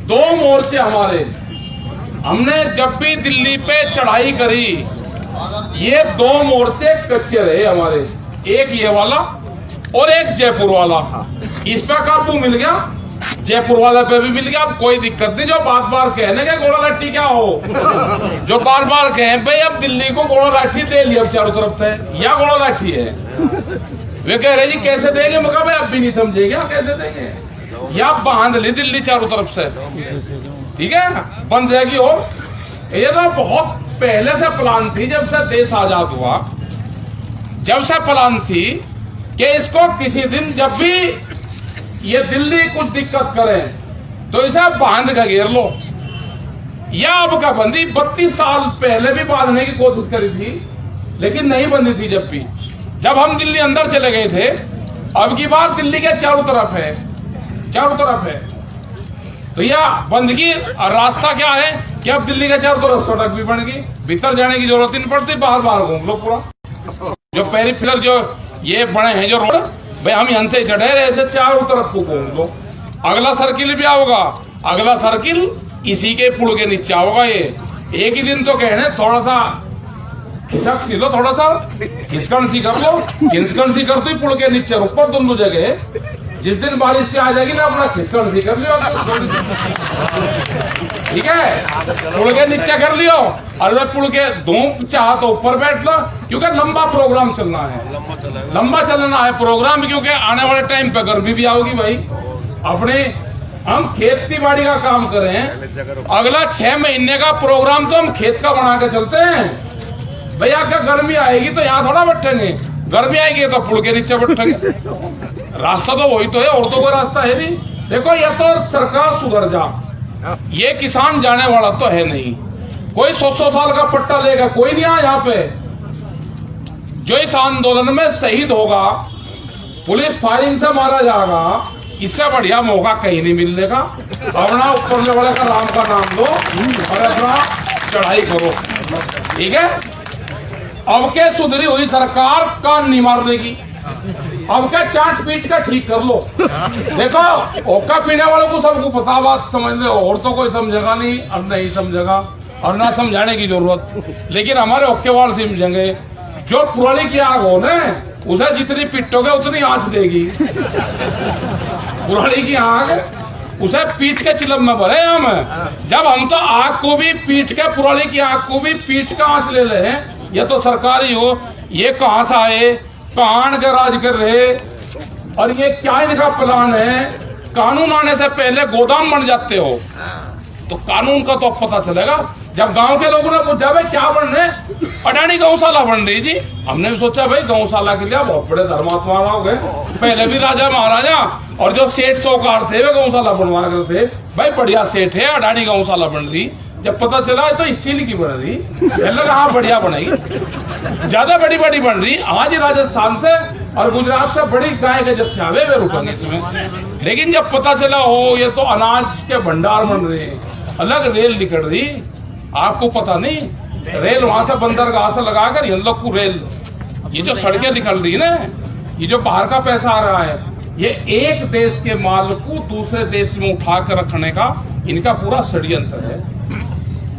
दो मोर्चे हमारे, हमने जब भी दिल्ली पे चढ़ाई करी ये दो मोर्चे कच्चे रहे हमारे, एक ये वाला और एक जयपुर वाला। इस पे काबू मिल गया, जयपुर वाले पे भी मिल गया। अब कोई दिक्कत नहीं। जो बार बार कहने के गोला लाठी क्या हो, जो बार बार कहे भाई अब दिल्ली को गोला लाठी दे लिया चारों तरफ से, या गोला लाठी है। वे कह रहे जी कैसे देंगे, मैं कहा भाई अब भी नहीं समझे क्या कैसे देंगे, या बांध ली दिल्ली चारों तरफ से, ठीक है बंद जाएगी। और ये तो बहुत पहले से प्लान थी, जब से देश आजाद हुआ जब से प्लान थी कि इसको किसी दिन जब भी ये दिल्ली कुछ दिक्कत करे तो इसे बांध के घेर लो। या अब का बंदी 32 साल पहले भी बांधने की कोशिश करी थी लेकिन नहीं बंदी थी। जब हम दिल्ली अंदर चले गए थे, अब की बार दिल्ली के चारों तरफ है, चारों तरफ है। तो यह बंदगी रास्ता क्या है कि अब दिल्ली के चारों तरफ सड़क भी बन गई, भीतर जाने की जरूरत ही नहीं पड़ती, बाहर बाहर घूम लो पूरा। जो पेरिफेरल जो ये बड़े हैं जो रोड, भाई हम यहाँ से चढ़े रहे ऐसे चारों तरफ को घूम लो। अगला सर्किल भी आओगा, अगला सर्किल इसी के पुल के नीचे आओगा। ये एक ही दिन तो कहने थोड़ा सा खिसक सी लो, थोड़ा सा खिसकन सी कर लो, खिसकन सी कर दो पुल के नीचे ऊपर दोनों जगह। जिस दिन बारिश से आ जाएगी ना अपना खिसकन सी कर लियो, ठीक है पुल के नीचे कर लियो। और पुल के धूप चाह तो ऊपर बैठ लो, क्योंकि लंबा प्रोग्राम चलना है, लंबा चलना है प्रोग्राम, क्योंकि आने वाले टाइम पे गर्मी भी आओगी भाई। अपने हम खेती बाड़ी का काम करें, अगला 6 महीने का प्रोग्राम तो हम खेत का बना के चलते हैं। भैया क्या गर्मी आएगी तो यहाँ थोड़ा बैठेंगे, गर्मी आएगी तो पुल के नीचे बैठेंगे। रास्ता तो वही तो है, और तो कोई रास्ता है नहीं। देखो ये तो सरकार सुधर जा, ये किसान जाने वाला तो है नहीं। कोई 100 साल का पट्टा लेगा कोई नहीं आया यहाँ पे। जो इस आंदोलन में शहीद होगा, पुलिस फायरिंग से मारा जाएगा, इससे बढ़िया मौका कहीं नहीं मिलने का। अपना ऊपर वाले का राम का नाम लो और अपना चढ़ाई करो, ठीक है। अब के सुधरी हुई सरकार कान नहीं मारने की, अब क्या चाट पीट का ठीक कर लो। देखो ओका पीने वालों को सबको पता, बात समझ ले, और तो कोई समझेगा नहीं, अब नहीं समझेगा और ना समझाने की जरूरत। लेकिन हमारे ओके वाल समझेंगे। जो पुरानी की आग हो ना, उसे जितनी पिटोगे उतनी आंच देगी। पुरानी की आग उसे पीट के चिलम में भरे हम। जब हम तो आग को भी पीट के, पुरानी की आग को भी पीट के आंच ले ले हैं। ये तो सरकारी हो, ये कहां से आए, कहां के राज कर रहे, और ये क्या इनका प्लान है। कानून आने से पहले गोदाम बन जाते हो, तो कानून का तो पता चलेगा जब गांव के लोगों ने पूछा भाई क्या बन रहे, अडानी गौशाला बन रही जी। हमने भी सोचा भाई गौशाला के लिए बहुत बड़े धर्मात्मा हो गए, पहले भी राजा महाराजा और जो सेठ साहूकार थे वे गौशाला बनवा करते। भाई बढ़िया सेठ है, अडानी गौशाला बन रही। जब पता चला तो स्टील की बन रही, लगा हाँ बढ़िया बनेगी, ज्यादा बड़ी बड़ी बन रही। आज राजस्थान से और गुजरात से बड़ी गाय के जत्थे आवे वे रुकेंगे इसमें। लेकिन जब पता चला हो ये तो अनाज के भंडार बन रहे हैं, अलग रेल निकल रही, आपको पता नहीं, रेल वहां से बंदरगाह से लगाकर इन लोग को रेल, ये जो सड़कें निकल रही है ना, ये जो बाहर का पैसा आ रहा है, ये एक देश के माल को दूसरे देश में उठा कर रखने का इनका पूरा षड्यंत्र है।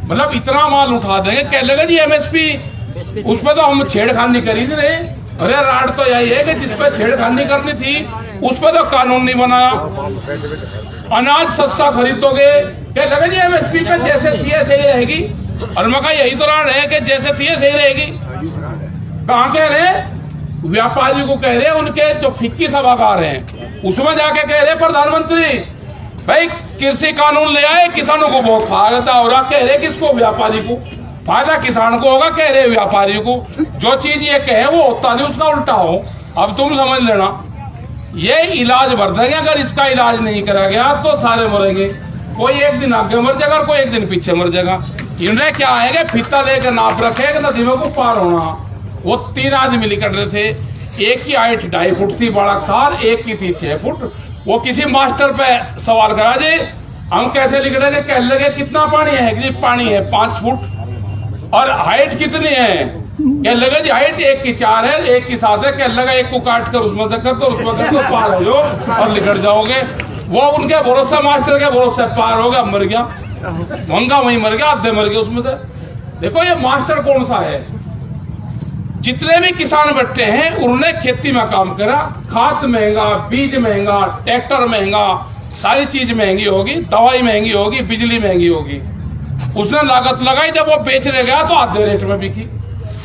मतलब इतना माल उठा देंगे, कह लेगा जी एमएसपी, उसमें तो हम छेड़खानी करी थी रे। अरे राड तो यही है कि जिसपे छेड़खानी करनी थी उस पर तो कानून नहीं बनाया। अनाज सस्ता खरीदोगे, क्या लगा जी एमएसपी पे जैसे थी ऐसे ही रहेगी। और मैं कहा यही तो राड है कि जैसे थी ऐसे ही रहेगी। कहाँ कह रहे हैं, व्यापारी को कह रहे हैं, उनके जो फिक्की सभागार हैं उसमें जाके कह रहे प्रधानमंत्री भाई कृषि कानून ले आए, किसानों को बहुत फायदा हो रहा। कह रहे किसको, व्यापारी को। फायदा किसान को होगा, कह रहे व्यापारी को। जो चीज ये कहे वो होता नहीं, उसका उल्टा हो। अब तुम समझ लेना, ये इलाज भर देंगे, अगर इसका इलाज नहीं करा गया तो सारे मरेंगे। कोई एक दिन आगे मर जाएगा, कोई एक दिन पीछे मर जाएगा। इन्हें क्या आएगा, फीता लेकर नाप रखे नदियों को पार होना। वो 3 आदमी निकल रहे थे, एक की हाइट 2.5 फुट थी बड़ा कार, एक की थी 6 फुट। वो किसी मास्टर पे सवाल करा जी हम कैसे लिख रहे थे, कह लगे कितना पानी है जी, पानी है 5 फुट। और हाइट कितनी है, कह लगे जी हाइट एक की 4 है, एक की 7 है। कह लगा एक को काट कर उसमें कर दो, उसमें कर दो, पार हो जाओ और निकल जाओगे। वो उनके भरोसे, मास्टर के भरोसे पार हो गया, मर गया, वंगा वहीं मर गया, आधे मर गए उसमें से। देखो ये मास्टर कौन सा है? जितने भी किसान बैठे हैं उन्होंने खेती में काम करा, खाद महंगा, बीज महंगा, ट्रैक्टर महंगा, सारी चीज महंगी होगी, दवाई महंगी होगी, बिजली महंगी होगी। उसने लागत लगाई, जब वो बेचने गया तो आधे रेट में बिकी।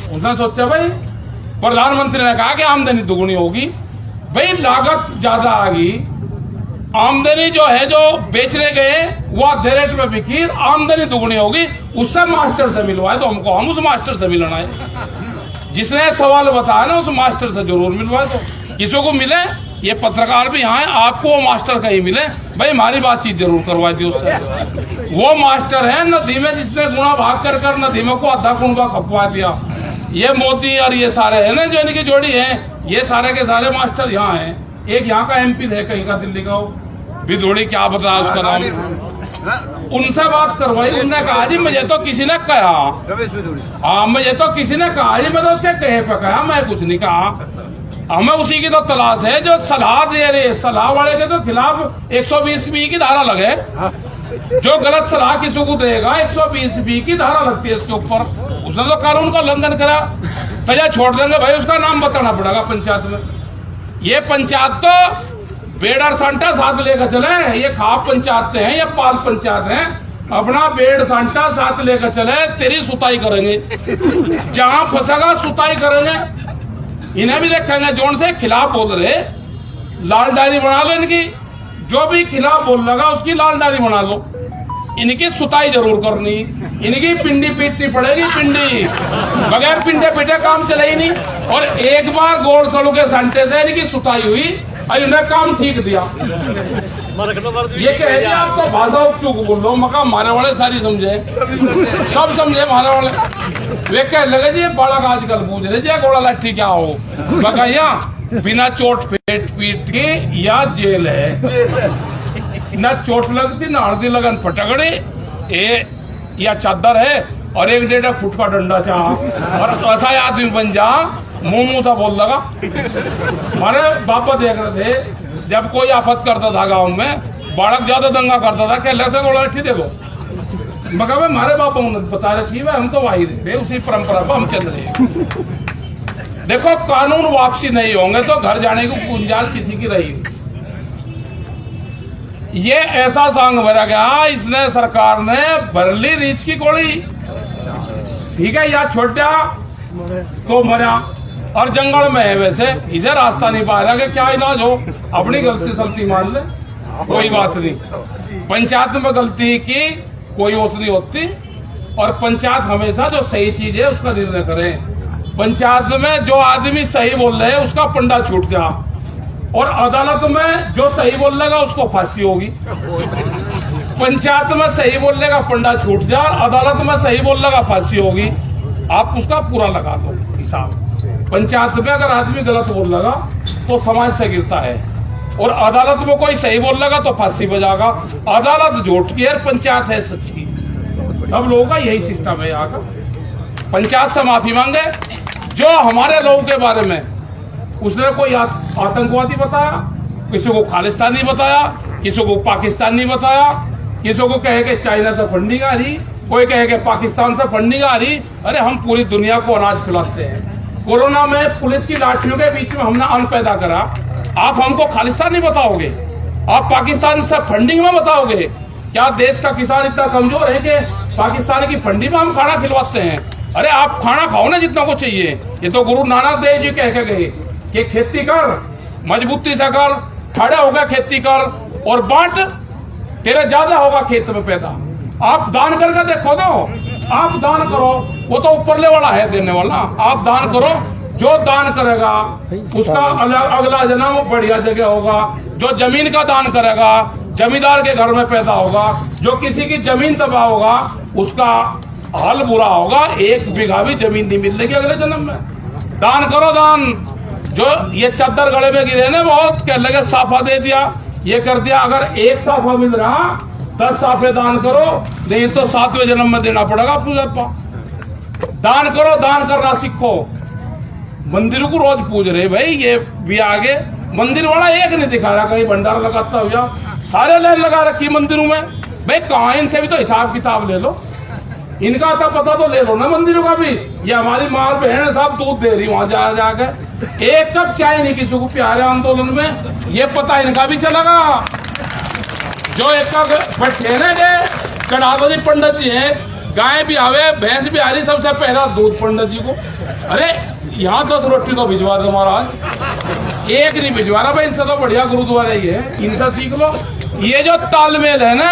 उसने सोचा भाई, प्रधानमंत्री ने कहा कि आमदनी दुगुनी होगी, भाई लागत ज्यादा आ गई, आमदनी जो है जो बेचने गए वो आधे रेट में बिकी, आमदनी दुगुनी होगी, उससे मास्टर से मिलवाए तो हमको, हम उस मास्टर से मिलना है। जिसने सवाल बताया ना उस मास्टर से जरूर मिलवाए, तो किसी को मिले, ये पत्रकार भी यहाँ है, आपको वो मास्टर कहीं मिले, भाई हमारी बातचीत जरूर करवा दी उससे। वो मास्टर है नदी में जिसने गुणा भाग कर कर नदी में को आधा कुंबा खपवा दिया। ये मोदी और ये सारे है ना जो इनकी जोड़ी है, ये सारे के सारे मास्टर यहाँ हैं। एक यहाँ का MP है कहीं का, दिल्ली का, बिधोड़ी क्या बताया उसका नाम, उनसे बात करवाई। उनने कहा जी मुझे तो किसी ने कहा, हाँ मुझे तो किसी ने कहा जी, मैं तो उसके कहे पे कहा, मैं कुछ नहीं कहा। हमें उसी की तो तलाश है जो सलाह दे रहे, सलाह वाले के तो खिलाफ 120B की धारा लगे। जो गलत सलाह किसी को देगा 120B की धारा लगती है इसके ऊपर। उसने तो कानून का उल्लंघन करा, तो छोड़ देंगे भाई, उसका नाम बताना पड़ेगा पंचायत में। ये पंचायत तो बेड़ और सांटा साथ लेकर चले, ये खाप पंचायत हैं, ये पाल पंचायत हैं, अपना बेड़ सांटा साथ लेकर चले, तेरी सुताई करेंगे, जहां फंसेगा सुताई करेंगे। इन्हें भी देखेंगे जोन से खिलाफ बोल रहे, लाल डायरी बना लो इनकी, जो भी खिलाफ बोल लगा उसकी लाल डायरी बना लो, इनकी सुताई जरूर करनी, इनकी पिंडी पीटनी पड़ेगी, पिंडी, बगैर पिंडे पीटे काम चले ही नहीं। और एक बार गोल सड़ू के संटे से इनकी सुताई हुई और इन्हें काम ठीक दिया। ये कहे जी आप तो भाषा उपचूक बोल लो, मका मारे वाले सारी समझे, सब समझे मारे वाले। वे कह लगे जी बालक आजकल पूछ रहे जी घोड़ा लाठी क्या हो, मका या बिना चोट पीट के या जेल है, ना चोट लगती ना हल्दी लगन फटकड़े, ए या चादर है और 1-1.5 फुट का डंडा चाह, और ऐसा आदमी बन जा मुंह था बोल लगा। हमारे बापा देख रहे थे जब कोई आफत करता था गांव में, बालक ज्यादा दंगा करता था, कह लेते घोड़ा लाठी दे दो, मगर भाई हमारे बापा ने बता रखी है, हम तो वही थे, उसी परंपरा पर हम चल रहे। देखो कानून वापसी नहीं होंगे तो घर जाने की गुंजाइश किसी की रही। ये ऐसा सांग भरा गया, इसने सरकार ने भर ली रीछ की गोली, ठीक है, या छोटा तो मरा, और जंगल में है वैसे, इसे रास्ता नहीं पा रहा कि क्या इलाज हो, अपनी गलती सलती मान ले, कोई बात नहीं। पंचायत में गलती की कोई ओस नहीं होती, और पंचायत हमेशा जो सही चीज है उसका निर्णय करे। पंचायत में जो आदमी सही बोल रहे उसका पंडा छूट जा, और अदालत में जो सही बोलेगा उसको फांसी होगी। पंचायत में सही बोलने का पंडा छूट जा, अदालत में सही बोलने का फांसी होगी। आप उसका पूरा लगा दो हिसाब। पंचायत में अगर आदमी गलत बोल लगा तो समाज से गिरता है, और अदालत में कोई सही बोल लगा तो फांसी बजाएगा। अदालत झूठ की है, पंचायत है सच की। सब लोगों का यही सिस्टम है यहाँ का। पंचायत से माफी मांगे, जो हमारे लोगों के बारे में उसने कोई आतंकवादी बताया, किसी को खालिस्तानी बताया, किसी को पाकिस्तानी बताया, किसी को कहे कि चाइना से फंडिंग आ रही, कोई कहे कि पाकिस्तान से फंडिंग आ रही। अरे हम पूरी दुनिया को अनाज खिलाते हैं। कोरोना में पुलिस की लाठियों के बीच में हमने अन्न पैदा करा, आप हमको खालिस्तानी बताओगे? आप पाकिस्तान से फंडिंग में बताओगे? क्या देश का किसान इतना कमजोर है कि पाकिस्तान की फंडिंग में हम खाना खिलवाते हैं? अरे आप खाना खाओ ना जितना को चाहिए। ये तो गुरु नानक देव जी कह के गए कि खेती कर, मजबूती से कर, खड़े होकर खेती कर और बांट, तेरे ज्यादा होगा खेत में पैदा। आप दान करके देखो ना, आप दान करो, वो तो ऊपरले वाला है देने वाला। आप दान करो, जो दान करेगा उसका अगला जन्म बढ़िया जगह होगा। जो जमीन का दान करेगा जमींदार के घर में पैदा होगा। जो किसी की जमीन तबाह होगा उसका हाल बुरा होगा, 1 बीघा भी जमीन नहीं मिलेगी अगले जन्म में। दान करो दान। जो ये चादर गले में गिरे ना, बहुत कह लगे साफा दे दिया, ये कर दिया। अगर 1 साफा मिल रहा 10 साफे दान करो, नहीं तो 7वें जन्म में देना पड़ेगा पूजा। दान करो, दान करना सीखो। मंदिरों को रोज पूज रहे भाई, ये भी आगे मंदिर वाला एक नहीं दिखा रहा, कहीं भंडारा लगाता हो जा सारे लाइन लगा रखी मंदिरों में। भाई कहाँ, इनसे भी तो हिसाब किताब ले लो, इनका तो पता तो ले लो ना मंदिरों का भी। ये हमारी माँ बहन साहब दूध दे रही वहां जा जाकर, एक कप चाय नहीं किसी को प्यारे आंदोलन में, ये पता इनका भी चलेगा। जो एक कप बैठे ना कड़ादो जी पंडित जी है, गाय भी आवे भैंस भी आ रही, सबसे पहला दूध पंडित जी को। अरे यहाँ 10 रोटी तो भिजवा दो महाराज, एक नहीं भिजवा रहा भाई, इनसे तो बढ़िया गुरुद्वारा ही है, इनसे सीख लो। ये जो तालमेल है ना,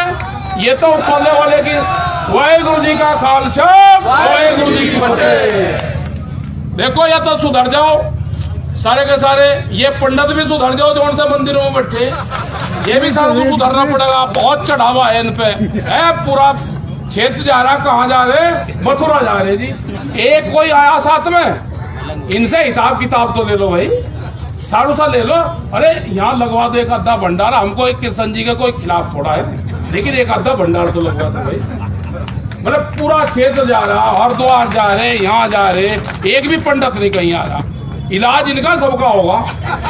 ये तो खोलने वाले की वाहेगुरु जी का खालसा वाहेगुरु जी की फतेह। देखो या तो सुधर जाओ सारे के सारे, ये पंडित भी सुधर जाओ जो से मंदिरों में बैठे, ये भी सारे को सुधरना पड़ेगा। बहुत चढ़ावा है इन पे, है पूरा क्षेत्र जा रहा, कहाँ जा रहे, मथुरा जा रहे जी। एक कोई आया साथ में, इनसे हिसाब किताब तो ले लो भाई, सारू सा ले लो। अरे यहाँ लगवा दो एक आधा भंडारा, हमको एक किशन जी के कोई खिलाफ थोड़ा है, लेकिन एक आधा भंडार तो लगवा दो भाई। मतलब पूरा क्षेत्र जा रहा, हरिद्वार जा रहे, यहाँ जा रहे, एक भी पंडित नहीं कहीं आ रहा। इलाज इनका सबका होगा,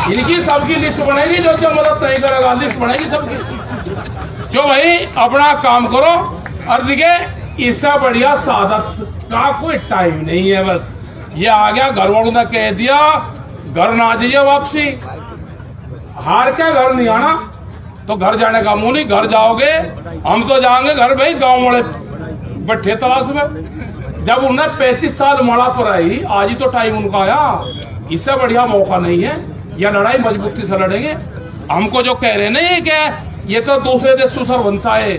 इनकी सबकी लिस्ट बनेगी, जो जो मदद नहीं करेगा लिस्ट बनेगी सबकी। जो भाई अपना काम करो, और देखिए इससे बढ़िया सादत का कोई टाइम नहीं है। बस ये आ गया, घर वालों ने कह दिया घर ना जाइए वापसी, हार के घर नहीं आना, तो घर जाने का मुंह नहीं, घर जाओगे हम तो जाएंगे घर भाई, गांव वाले बैठे तलाश में। जब उन्हें 35 साल मड़ा पर आई, आज ही तो टाइम उनका आया, इससे बढ़िया मौका नहीं है। यह लड़ाई मजबूती से लड़ेंगे। हमको जो कह रहे नहीं कि ये तो दूसरे देशों सरवंशा है,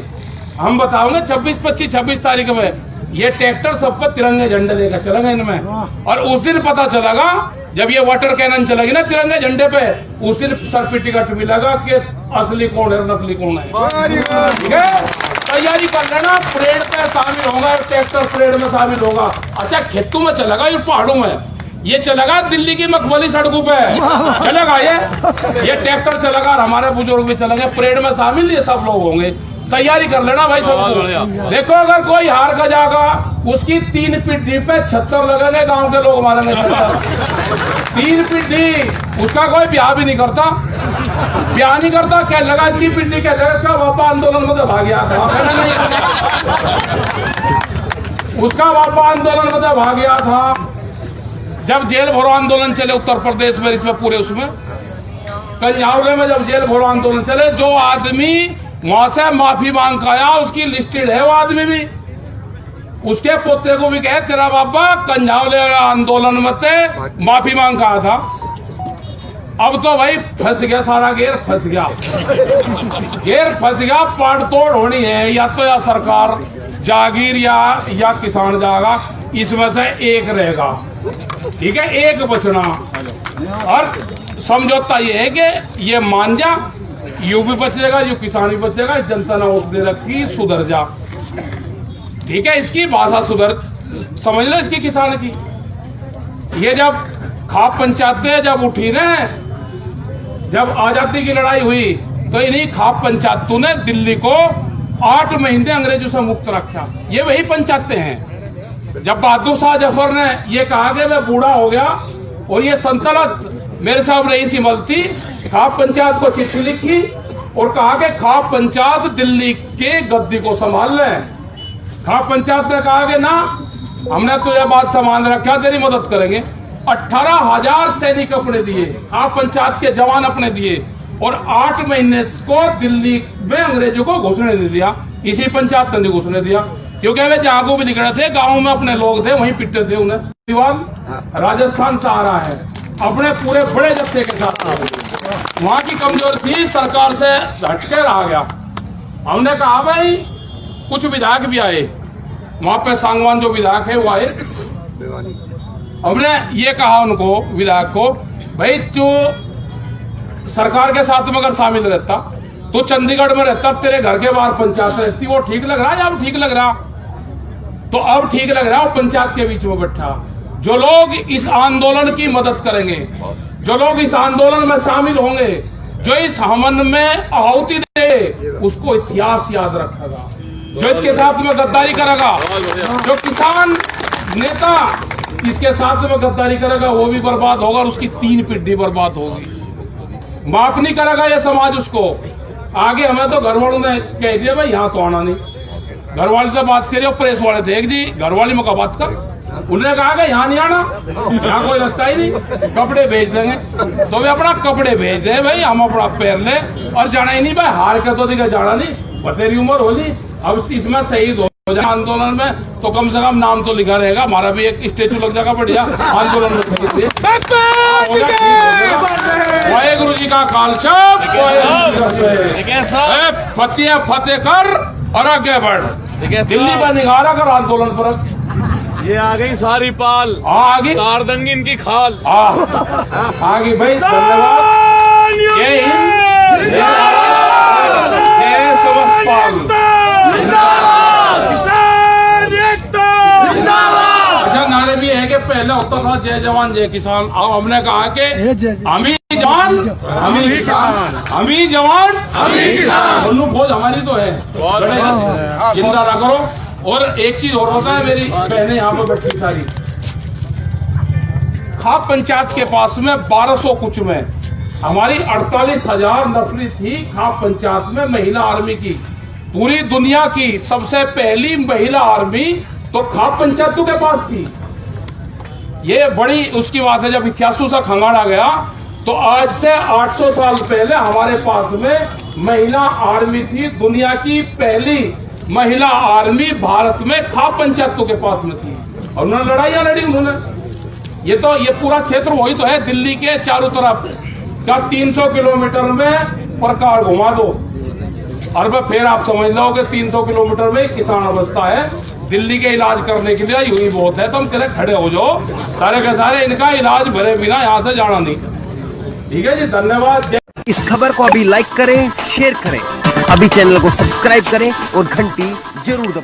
हम बताओगे 26 तारीख में ये ट्रैक्टर सब पर तिरंगे झंडे लेकर चलेंगे इनमें, और उस दिन पता चलेगा जब ये वाटर कैनन चलेगी ना तिरंगे झंडे पे, उस दिन सर पे टिकट मिलेगा कि असली कौन है नकली कौन है। ठीक है, तैयारी कर लेना, परेड पे शामिल होगा, ट्रैक्टर परेड में शामिल होगा। अच्छा खेतों में चलेगा, ये पहाड़ों में ये चलेगा, दिल्ली की मखमली सड़कों पे चलेगा ये ट्रैक्टर चलेगा, हमारे बुजुर्ग भी चलेंगे, परेड में शामिल ये सब लोग होंगे। तैयारी कर लेना भाई सब। देखो अगर कोई हार का जाएगा, उसकी 3 पिड्डी पे 76 लगेंगे, गांव के लोग मारेंगे 3 पिड्डी। उसका कोई ब्याह भी नहीं करता, ब्याह नहीं करता, क्या लगा इसकी पिड्डी, क्या लगा इसका बापा आंदोलन में भाग गया था, उसका बापा आंदोलन में भाग गया था। जब जेल भरो आंदोलन चले उत्तर प्रदेश में, इसमें पूरे उसमें कंजावले में जब जेल भरो आंदोलन चले, जो आदमी वहां से माफी मांग के आया उसकी लिस्टेड है वो आदमी भी, उसके पोते को भी कहे तेरा बाबा कंजावले आंदोलन में माफी मांग का आया था। अब तो भाई फंस गया, सारा गेर फंस गया, गेर फंस गया, पाड़ तोड़ होनी है, या तो या सरकार जागीर या किसान जाएगा, इसमें से एक रहेगा। ठीक है, एक बचना। और समझौता ये है कि ये मान जा, यू भी बचेगा, यू किसान भी बचेगा, जनता ने वोट दे रखी, सुधर जा। ठीक है, इसकी भाषा सुधर, समझ लो इसकी किसान की। ये जब खाप पंचायतें जब उठी ना, जब आजादी की लड़ाई हुई, तो इन्हीं खाप पंचायतों ने दिल्ली को 8 महीने अंग्रेजों से मुक्त रखा। ये वही पंचायतें हैं। जब बहादुर शाह जफर ने ये कहा कि मैं बूढ़ा हो गया और ये संतलत मेरे साहब रही सिमलती, खाप पंचायत को चिट्ठी लिखी और कहा कि खाप पंचायत दिल्ली के गद्दी को संभाल ले। खाप पंचायत ने कहा कि ना, हमने तो यह बात संभाल रखा, तेरी मदद करेंगे। 18,000 सैनिक अपने दिए, खाप पंचायत के जवान अपने दिए, और 8 महीने को दिल्ली में अंग्रेजों को घुसने नहीं दिया। इसी पंचायत ने घुसने दिया, क्योंकि वे जहाँ को भी निकले थे, गाँव में अपने लोग थे, वहीं पिटते थे उन्हें। राजस्थान से आ रहा है अपने पूरे बड़े जत्थे के साथ, वहां की कमजोर थी, सरकार से हटके रहा गया। हमने कहा भाई कुछ विधायक भी आए, वहां पे सांगवान जो विधायक है वो आए, हमने ये कहा उनको विधायक को, भाई तू सरकार के साथ में अगर शामिल रहता, तो चंडीगढ़ में रहता, तेरे घर के बाहर पंचायत रहती, वो ठीक लग रहा है? अब ठीक लग रहा, तो अब ठीक लग रहा है, पंचायत के बीच में बैठा। जो लोग इस आंदोलन की मदद करेंगे, जो लोग इस आंदोलन में शामिल होंगे, जो इस हमन में आहुति दे, उसको इतिहास याद रखेगा। जो इसके साथ में गद्दारी करेगा, जो किसान नेता इसके साथ में गद्दारी करेगा, वो भी बर्बाद होगा और उसकी 3 पीढ़ी बर्बाद होगी। माफ नहीं करेगा ये समाज उसको। आगे हमें तो घर वालों ने कह दिया भाई यहाँ तो आना नहीं। घर वाले से बात करिए, प्रेस वाले थे एक जी, घर वाली में का बात कर, उन्होंने कहा कि यहाँ नहीं आना, यहाँ कोई रास्ता ही नहीं, कपड़े भेज देंगे। तो वे अपना कपड़े भेज दे भाई, हम अपना पैर ले और जाना ही नहीं भाई, हार के तो दिखा जाना नहीं, बतेरी उम्र होली, अब इसमें शहीद हो जाए आंदोलन में तो कम से कम नाम तो लिखा रहेगा, हमारा भी एक स्टेचू लग जाएगा बढ़िया आंदोलन में शहीद। वाहेगुरु जी का कालशब, फतेह फतेह कर और आगे बढ़, दिल्ली में निगारा कर आंदोलन पर। ये आ गई सारी पाल, आ गई कारदंगी इनकी खाल, आ गई भाई। धन्यवाद। जय हिंद, जय समस्तपाल। अच्छा नारे भी है कि पहले होता था जय जवान जय किसान, अब हमने कहा कि हम ही जवान हम ही किसान, हम ही जवान हम ही किसान, दोनों फौज हमारी तो है, चिंता ना करो। और एक चीज और होता है, मेरी बहनें यहाँ पर बैठी सारी, खाप पंचायत के पास में 1200 कुछ में हमारी 48,000 नफरी थी खाप पंचायत में महिला आर्मी की, पूरी दुनिया की सबसे पहली महिला आर्मी तो खाप पंचायतों के पास थी। ये बड़ी उसकी बात है, जब 88 से खंगाड़ा गया तो आज से 800 साल पहले हमारे पास में महिला आर्मी थी, दुनिया की पहली महिला आर्मी भारत में खाप पंचायतों के पास में थी, और उन्होंने लड़ाइयां लड़ी उन्होंने। ये पूरा क्षेत्र वही तो है, दिल्ली के चारों तरफ का 300 किलोमीटर में प्रकार घुमा दो, और फिर आप समझ लो कि 300 किलोमीटर में किसान अवस्था है, दिल्ली के इलाज करने के लिए यूं ही बहुत है, तो हम कह खड़े हो जाओ सारे के सारे, इनका इलाज भरे बिना यहाँ से जाना नहीं। ठीक है जी, धन्यवाद। इस खबर को अभी लाइक करें, शेयर करें, अभी चैनल को सब्सक्राइब करें और घंटी जरूर दबाएं।